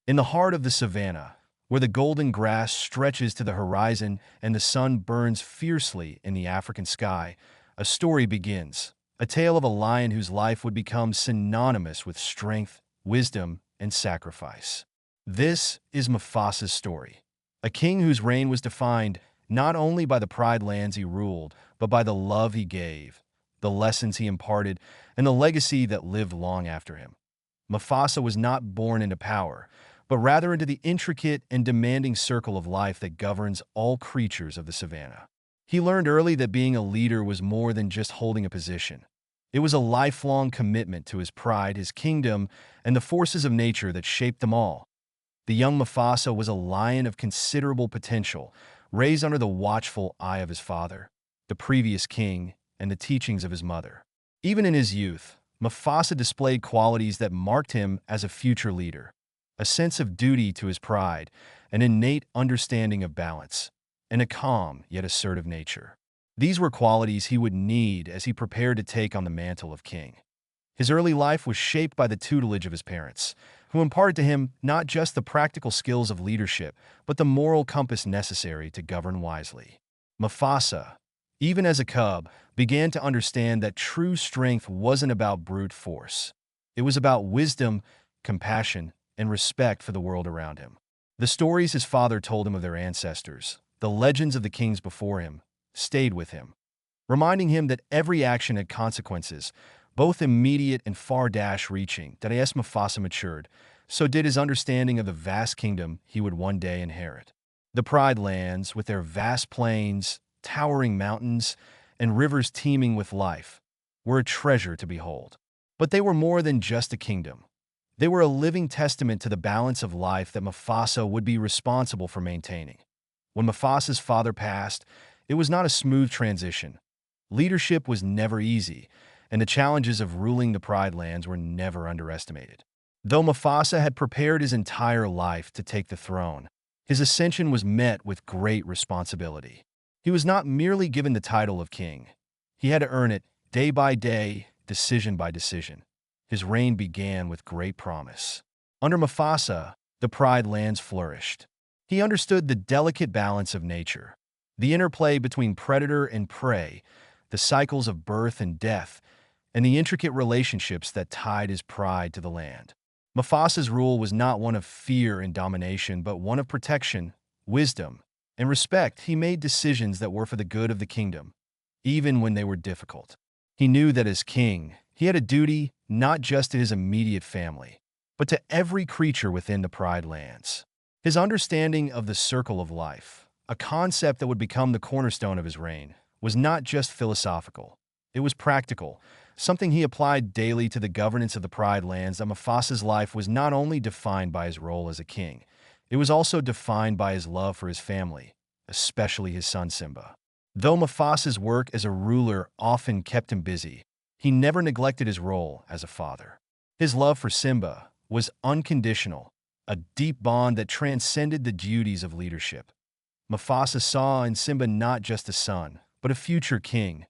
In the heart of the savannah, where the golden grass stretches to the horizon and the sun burns fiercely in the African sky, a story begins. A tale of a lion whose life would become synonymous with strength, wisdom, and sacrifice. This is Mufasa's story, a king whose reign was defined not only by the pride lands he ruled, but by the love he gave, the lessons he imparted, and the legacy that lived long after him. Mufasa was not born into power, but rather into the intricate and demanding circle of life that governs all creatures of the savannah. He learned early that being a leader was more than just holding a position. It was a lifelong commitment to his pride, his kingdom, and the forces of nature that shaped them all. The young Mufasa was a lion of considerable potential, raised under the watchful eye of his father, the previous king, and the teachings of his mother. Even in his youth, Mufasa displayed qualities that marked him as a future leader: a sense of duty to his pride, an innate understanding of balance, and a calm yet assertive nature. These were qualities he would need as he prepared to take on the mantle of king. His early life was shaped by the tutelage of his parents, who imparted to him not just the practical skills of leadership, but the moral compass necessary to govern wisely. Mufasa, even as a cub, began to understand that true strength wasn't about brute force. It was about wisdom, compassion, and respect for the world around him. The stories his father told him of their ancestors, the legends of the kings before him, stayed with him, reminding him that every action had consequences, both immediate and far-reaching. That as Mufasa matured, so did his understanding of the vast kingdom he would one day inherit. The Pride Lands, with their vast plains, towering mountains, and rivers teeming with life, were a treasure to behold. But they were more than just a kingdom. They were a living testament to the balance of life that Mufasa would be responsible for maintaining. When Mufasa's father passed, it was not a smooth transition. Leadership was never easy, and the challenges of ruling the Pride Lands were never underestimated. Though Mufasa had prepared his entire life to take the throne, his ascension was met with great responsibility. He was not merely given the title of king. He had to earn it day by day, decision by decision. His reign began with great promise. Under Mufasa, the Pride Lands flourished. He understood the delicate balance of nature, the interplay between predator and prey, the cycles of birth and death, and the intricate relationships that tied his pride to the land. Mufasa's rule was not one of fear and domination, but one of protection, wisdom, and respect. He made decisions that were for the good of the kingdom, even when they were difficult. He knew that as king, he had a duty not just to his immediate family, but to every creature within the Pride Lands. His understanding of the circle of life, a concept that would become the cornerstone of his reign, was not just philosophical. It was practical, something he applied daily to the governance of the Pride Lands. That Mufasa's life was not only defined by his role as a king, it was also defined by his love for his family, especially his son Simba. Though Mufasa's work as a ruler often kept him busy, he never neglected his role as a father. His love for Simba was unconditional, a deep bond that transcended the duties of leadership. Mufasa saw in Simba not just a son, but a future king,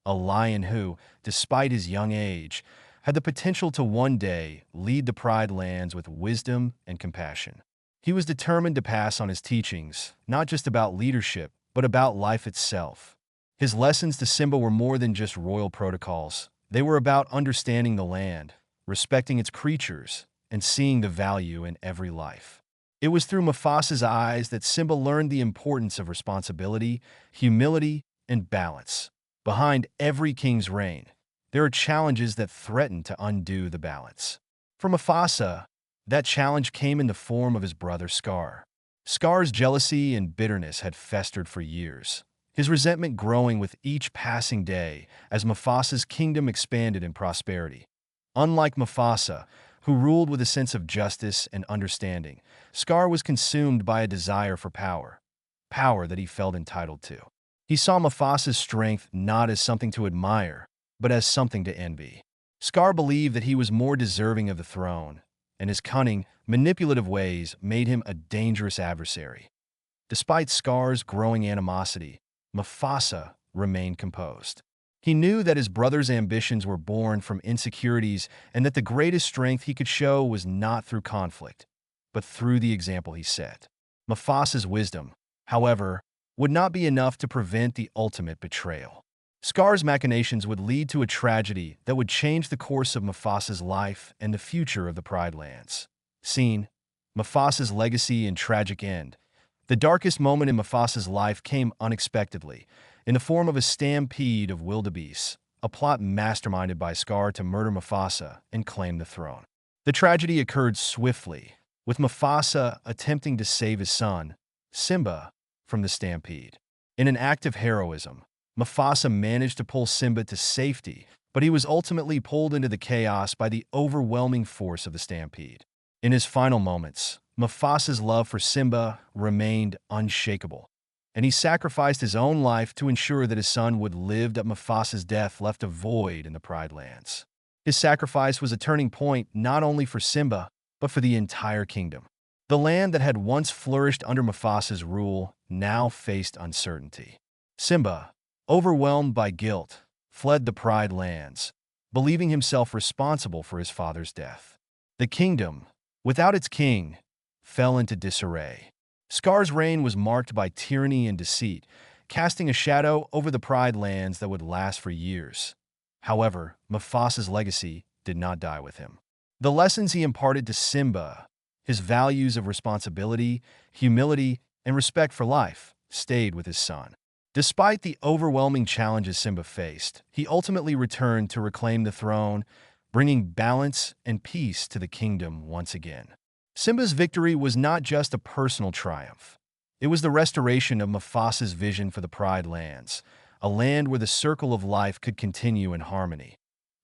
a lion who, despite his young age, had the potential to one day lead the Pride Lands with wisdom and compassion. He was determined to pass on his teachings, not just about leadership, but about life itself. His lessons to Simba were more than just royal protocols. They were about understanding the land, respecting its creatures, and seeing the value in every life. It was through Mufasa's eyes that Simba learned the importance of responsibility, humility, and balance. Behind every king's reign, there are challenges that threaten to undo the balance. For Mufasa, that challenge came in the form of his brother Scar. Scar's jealousy and bitterness had festered for years, his resentment growing with each passing day as Mufasa's kingdom expanded in prosperity. Unlike Mufasa, who ruled with a sense of justice and understanding, Scar was consumed by a desire for power, power that he felt entitled to. He saw Mufasa's strength not as something to admire, but as something to envy. Scar believed that he was more deserving of the throne, and his cunning, manipulative ways made him a dangerous adversary. Despite Scar's growing animosity, Mufasa remained composed. He knew that his brother's ambitions were born from insecurities and that the greatest strength he could show was not through conflict, but through the example he set. Mufasa's wisdom, however, would not be enough to prevent the ultimate betrayal. Scar's machinations would lead to a tragedy that would change the course of Mufasa's life and the future of the Pride Lands. Scene: Mufasa's legacy and tragic end. The darkest moment in Mufasa's life came unexpectedly, in the form of a stampede of wildebeests, a plot masterminded by Scar to murder Mufasa and claim the throne. The tragedy occurred swiftly, with Mufasa attempting to save his son, Simba, from the stampede. In an act of heroism, Mufasa managed to pull Simba to safety, but he was ultimately pulled into the chaos by the overwhelming force of the stampede. In his final moments, Mufasa's love for Simba remained unshakable, and he sacrificed his own life to ensure that his son would live. That Mufasa's death left a void in the Pride Lands. His sacrifice was a turning point not only for Simba, but for the entire kingdom. The land that had once flourished under Mufasa's rule now faced uncertainty. Simba, overwhelmed by guilt, fled the Pride Lands, believing himself responsible for his father's death. The kingdom, without its king, fell into disarray. Scar's reign was marked by tyranny and deceit, casting a shadow over the Pride Lands that would last for years. However, Mufasa's legacy did not die with him. The lessons he imparted to Simba, his values of responsibility, humility, and respect for life, stayed with his son. Despite the overwhelming challenges Simba faced, he ultimately returned to reclaim the throne, bringing balance and peace to the kingdom once again. Simba's victory was not just a personal triumph. It was the restoration of Mufasa's vision for the Pride Lands, a land where the circle of life could continue in harmony.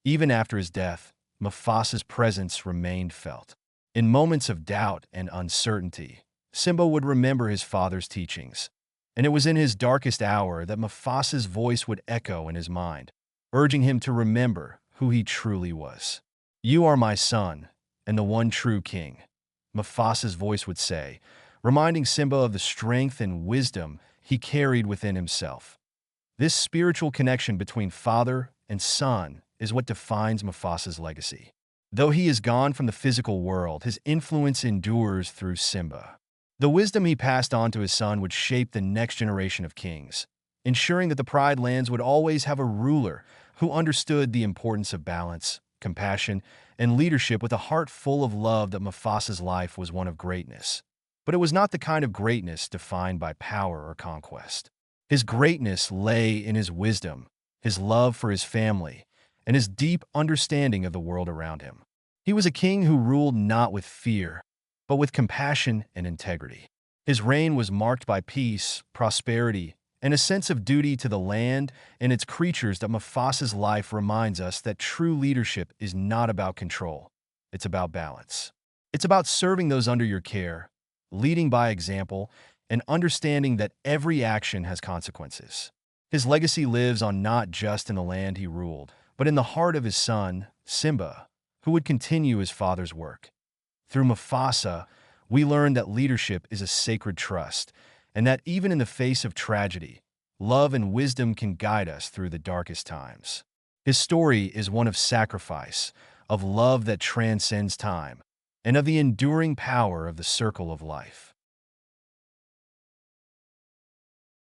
Even after his death, Mufasa's presence remained felt. In moments of doubt and uncertainty, Simba would remember his father's teachings, and it was in his darkest hour that Mufasa's voice would echo in his mind, urging him to remember who he truly was. "You are my son, and the one true king," Mufasa's voice would say, reminding Simba of the strength and wisdom he carried within himself. This spiritual connection between father and son is what defines Mufasa's legacy. Though he is gone from the physical world, his influence endures through Simba. The wisdom he passed on to his son would shape the next generation of kings, ensuring that the Pride Lands would always have a ruler who understood the importance of balance, compassion, and leadership. With a heart full of love, that Mufasa's life was one of greatness. But it was not the kind of greatness defined by power or conquest. His greatness lay in his wisdom, his love for his family, and his deep understanding of the world around him. He was a king who ruled not with fear, but with compassion and integrity. His reign was marked by peace, prosperity, and a sense of duty to the land and its creatures. That Mufasa's life reminds us that true leadership is not about control. It's about balance. It's about serving those under your care, leading by example, and understanding that every action has consequences. His legacy lives on not just in the land he ruled, but in the heart of his son, Simba, who would continue his father's work. Through Mufasa, we learn that leadership is a sacred trust, and that even in the face of tragedy, love and wisdom can guide us through the darkest times. His story is one of sacrifice, of love that transcends time, and of the enduring power of the circle of life.